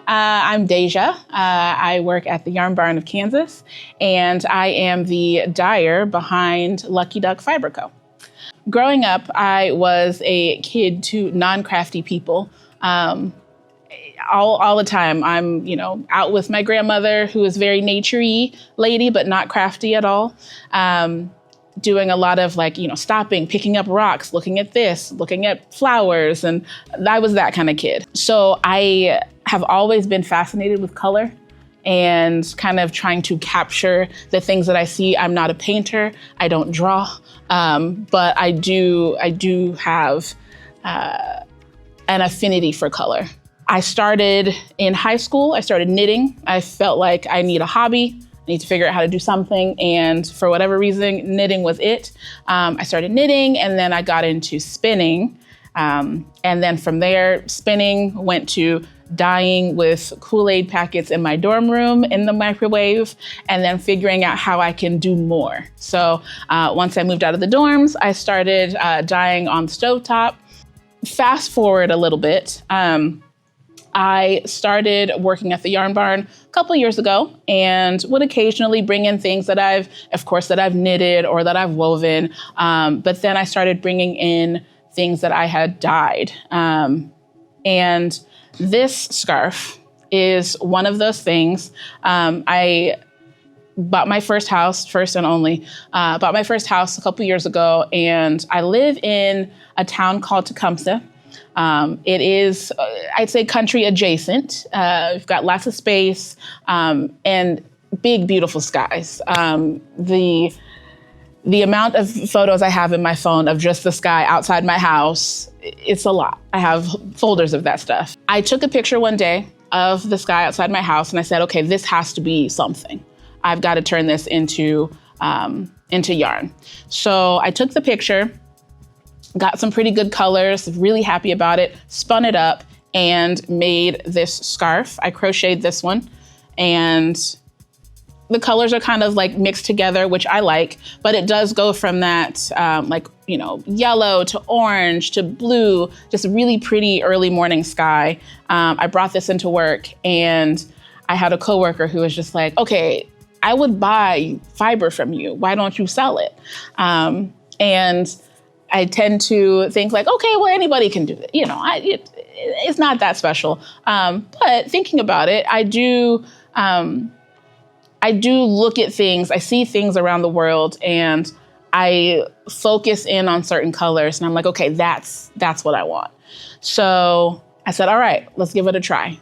I'm Deja. I work at the Yarn Barn of Kansas, and I am the dyer behind Lucky Duck Fiber Co. Growing up, I was a kid to non-crafty people. All the time. I'm, out with my grandmother, who is very nature-y lady, but not crafty at all. Doing a lot of stopping, picking up rocks, looking at this, looking at flowers. And I was that kind of kid. So I have always been fascinated with color and kind of trying to capture the things that I see. I'm not a painter. I don't draw. But I do have an affinity for color. I started in high school. I started knitting. I felt like I need a hobby. I need to figure out how to do something. And for whatever reason, knitting was it. I started knitting, and then I got into spinning. And then from there, spinning went to dyeing with Kool-Aid packets in my dorm room in the microwave, and then figuring out how I can do more. So once I moved out of the dorms, I started dyeing on the stovetop. Fast forward a little bit. I started working at the Yarn Barn a couple of years ago and would occasionally bring in things that I've knitted or that I've woven. But then I started bringing in things that I had dyed. And this scarf is one of those things. I bought my first house, first and only, bought my first house a couple years ago, and I live in a town called Tecumseh. It is, I'd say, country adjacent. We've got lots of space and big, beautiful skies. The amount of photos I have in my phone of just the sky outside my house, it's a lot. I have folders of that stuff. I took a picture one day of the sky outside my house, and I said, okay, this has to be something. I've got to turn this into yarn. So I took the picture, got some pretty good colors, really happy about it, spun it up and made this scarf. I crocheted this one, and the colors are kind of mixed together, which I like, but it does go from that yellow to orange to blue, just a really pretty early morning sky. I brought this into work, and I had a coworker who was just like, okay, I would buy fiber from you. Why don't you sell it? And I tend to think okay, well, anybody can do it. It's not that special. But thinking about it, I do look at things. I see things around the world, and I focus in on certain colors, and I'm like, okay, that's what I want. So I said, all right, let's give it a try.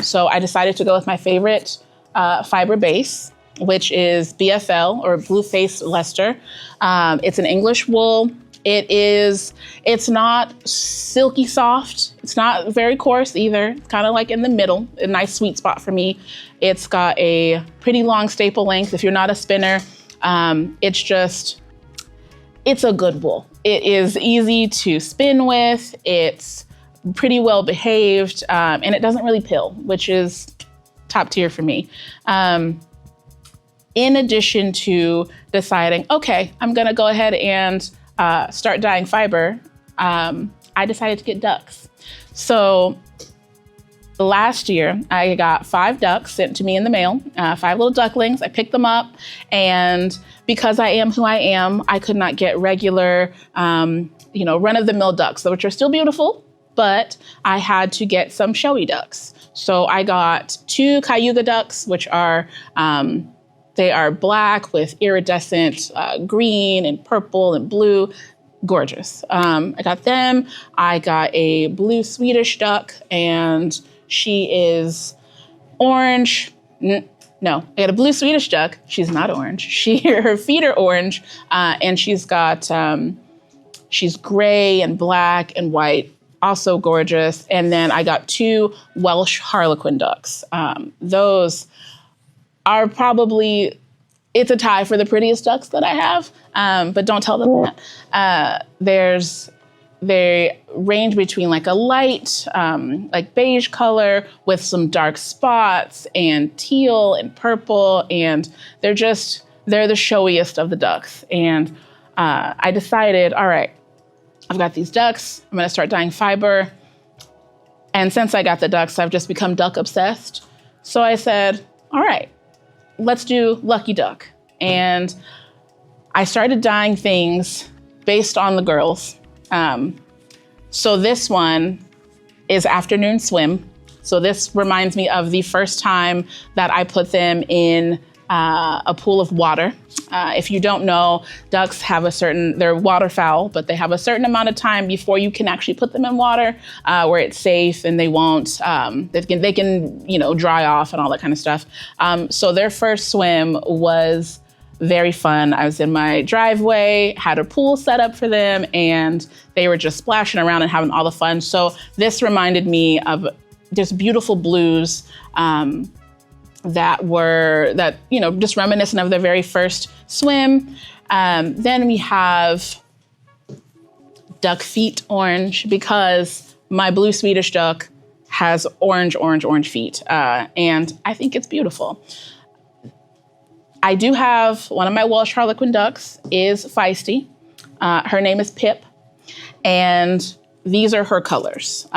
So I decided to go with my favorite fiber base, which is BFL, or Blue Faced Leicester. It's an English wool. It's not silky soft. It's not very coarse either. It's kind of in the middle, a nice sweet spot for me. It's got a pretty long staple length. If you're not a spinner, it's a good wool. It is easy to spin with. It's pretty well behaved, and it doesn't really pill, which is top tier for me. In addition to deciding, okay, I'm gonna go ahead and start dyeing fiber, I decided to get ducks. So last year, I got 5 ducks sent to me in the mail, 5 little ducklings. I picked them up, and because I am who I am, I could not get regular, run-of-the-mill ducks, which are still beautiful, but I had to get some showy ducks. So I got 2 cayuga ducks, which are they are black with iridescent green and purple and blue. Gorgeous. I got them. I got a blue Swedish duck, and she is orange. No, I got a blue Swedish duck. She's not orange. Her feet are orange, and she's gray and black and white. Also gorgeous. And then I got 2 Welsh Harlequin ducks. Those are probably, it's a tie for the prettiest ducks that I have, but don't tell them that. They range between a light, beige color with some dark spots and teal and purple, and they're the showiest of the ducks. And I decided, all right, I've got these ducks. I'm going to start dyeing fiber. And since I got the ducks, I've just become duck obsessed. So I said, all right, let's do Lucky Duck. And I started dyeing things based on the girls. So this one is Afternoon Swim. So this reminds me of the first time that I put them in a pool of water. If you don't know, ducks have they're waterfowl, but they have a certain amount of time before you can actually put them in water where it's safe and they won't, they can, dry off and all that kind of stuff. So their first swim was very fun. I was in my driveway, had a pool set up for them, and they were just splashing around and having all the fun. So this reminded me of just beautiful blues that just reminiscent of their very first swim. Then we have duck feet orange, because my blue Swedish duck has orange feet. And I think it's beautiful. I do have one of my Welsh Harlequin ducks is feisty. Her name is Pip, and these are her colors.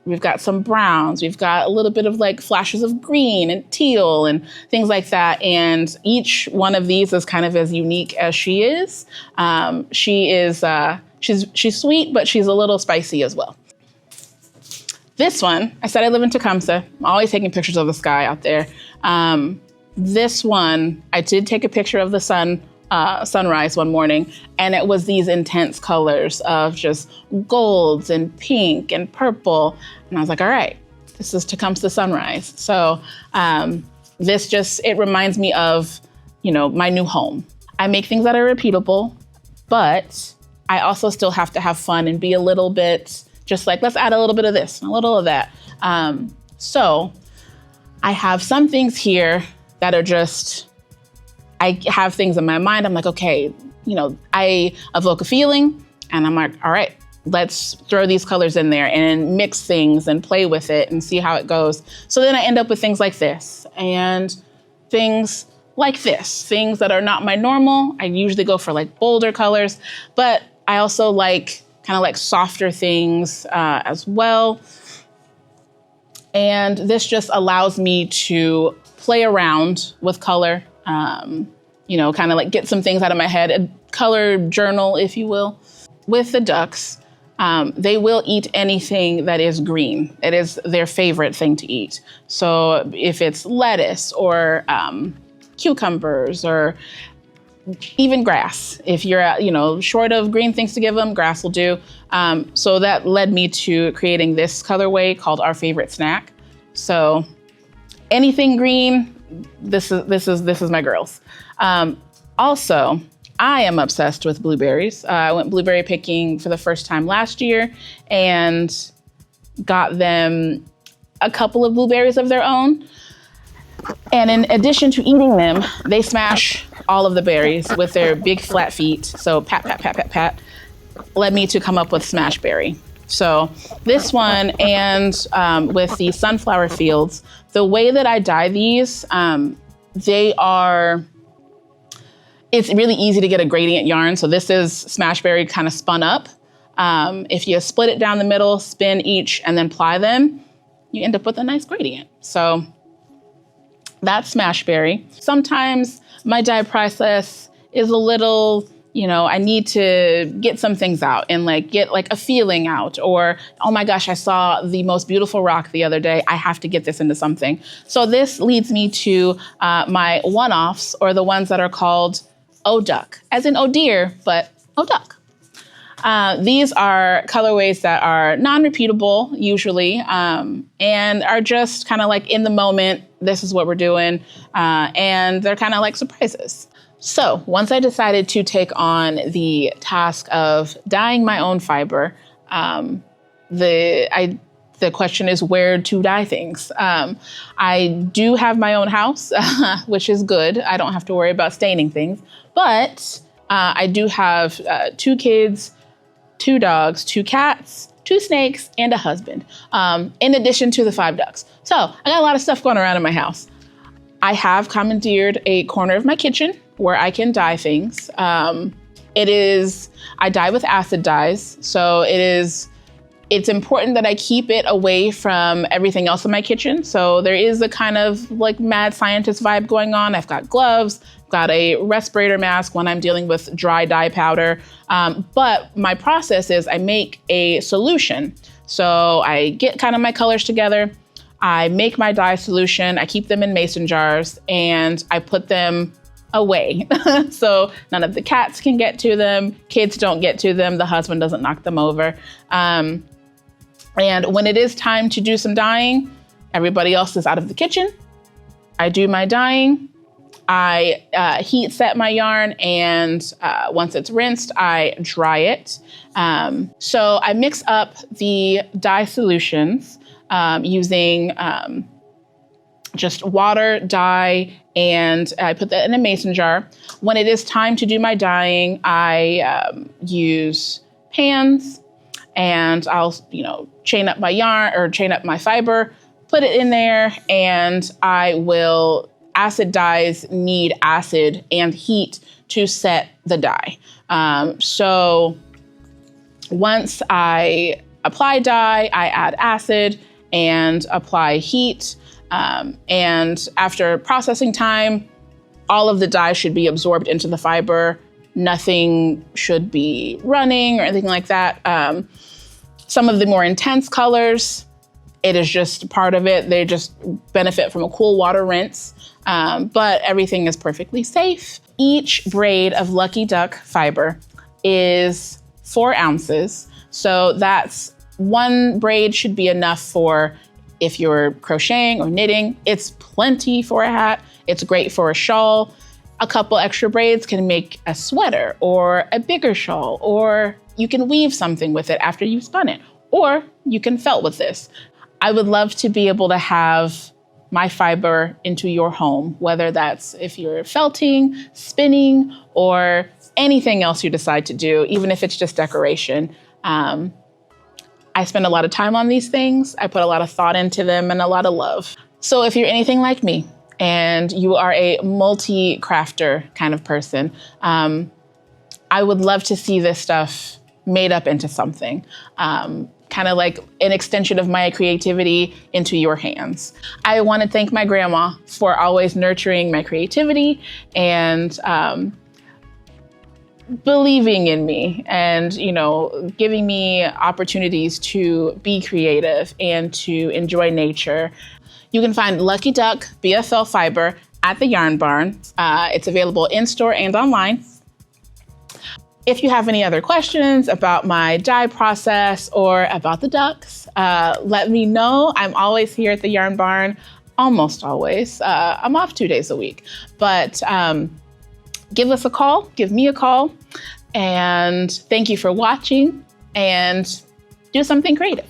We've got some browns. We've got a little bit of like flashes of green and teal and things like that. And each one of these is kind of as unique as she is. She's sweet, but she's a little spicy as well. This one, I said I live in Tecumseh. I'm always taking pictures of the sky out there. This one, I did take a picture of the sunrise one morning, and it was these intense colors of just golds and pink and purple. And I was like, all right, this is Tecumseh sunrise. So it reminds me of, my new home. I make things that are repeatable, but I also still have to have fun and be a little bit just like, let's add a little bit of this, and a little of that. So I have some things here that are just, I have things in my mind. I'm like, okay, I evoke a feeling, and I'm like, all right, let's throw these colors in there and mix things and play with it and see how it goes. So then I end up with things like this and things like this, things that are not my normal. I usually go for like bolder colors, but I also like kind of like softer things as well. And this just allows me to play around with color, kind of like get some things out of my head, a color journal, if you will. With the ducks, they will eat anything that is green. It is their favorite thing to eat. So if it's lettuce or cucumbers or even grass, if you're short of green things to give them, grass will do. So that led me to creating this colorway called Our Favorite Snack. So anything green, this is my girls. Also, I am obsessed with blueberries. I went blueberry picking for the first time last year and got them a couple of blueberries of their own. And in addition to eating them, they smash all of the berries with their big flat feet. So pat, pat, pat, pat, pat, led me to come up with Smash Berry. So this one and with the sunflower fields, the way that I dye these, it's really easy to get a gradient yarn. So this is Smash Berry kind of spun up. If you split it down the middle, spin each, and then ply them, you end up with a nice gradient. So that's Smash Berry. Sometimes my dye process is a little, I need to get some things out and get a feeling out, or, oh my gosh, I saw the most beautiful rock the other day. I have to get this into something. So this leads me to my one-offs, or the ones that are called Oh Duck, as in oh dear, but oh duck. These are colorways that are non-repeatable usually, and are just kind of like in the moment, this is what we're doing, and they're kind of like surprises. So once I decided to take on the task of dyeing my own fiber, the question is where to dye things. I do have my own house, which is good. I don't have to worry about staining things, but I do have 2 kids, 2 dogs, 2 cats, 2 snakes, and a husband, in addition to the 5 ducks. So I got a lot of stuff going around in my house. I have commandeered a corner of my kitchen where I can dye things. I dye with acid dyes. So it is It's important that I keep it away from everything else in my kitchen. So there is a kind of like mad scientist vibe going on. I've got gloves, got a respirator mask when I'm dealing with dry dye powder. But my process is I make a solution. So I get kind of my colors together. I make my dye solution. I keep them in mason jars and I put them away. So none of the cats can get to them. Kids don't get to them. The husband doesn't knock them over. And when it is time to do some dyeing, everybody else is out of the kitchen. I do my dyeing. I heat set my yarn, and once it's rinsed, I dry it. So I mix up the dye solutions using just water, dye, and I put that in a mason jar. When it is time to do my dyeing, I use pans, and I'll, chain up my yarn or chain up my fiber, put it in there, and I will, acid dyes need acid and heat to set the dye. So once I apply dye, I add acid and apply heat. And after processing time, all of the dye should be absorbed into the fiber. Nothing should be running or anything like that. Some of the more intense colors, it is just part of it. They just benefit from a cool water rinse, but everything is perfectly safe. Each braid of Lucky Duck fiber is 4 ounces. So that's one braid should be enough for if you're crocheting or knitting. It's plenty for a hat. It's great for a shawl. A couple extra braids can make a sweater or a bigger shawl, or you can weave something with it after you've spun it, or you can felt with this. I would love to be able to have my fiber into your home, whether that's if you're felting, spinning, or anything else you decide to do, even if it's just decoration. I spend a lot of time on these things. I put a lot of thought into them and a lot of love. So if you're anything like me and you are a multi-crafter kind of person, I would love to see this stuff made up into something. Kind of like an extension of my creativity into your hands. I want to thank my grandma for always nurturing my creativity and believing in me and, giving me opportunities to be creative and to enjoy nature. You can find Lucky Duck BFL fiber at the Yarn Barn. It's available in-store and online. If you have any other questions about my dye process or about the ducks, let me know. I'm always here at the Yarn Barn, almost always. I'm off 2 days a week, but give us a call, give me a call, and thank you for watching, and do something creative.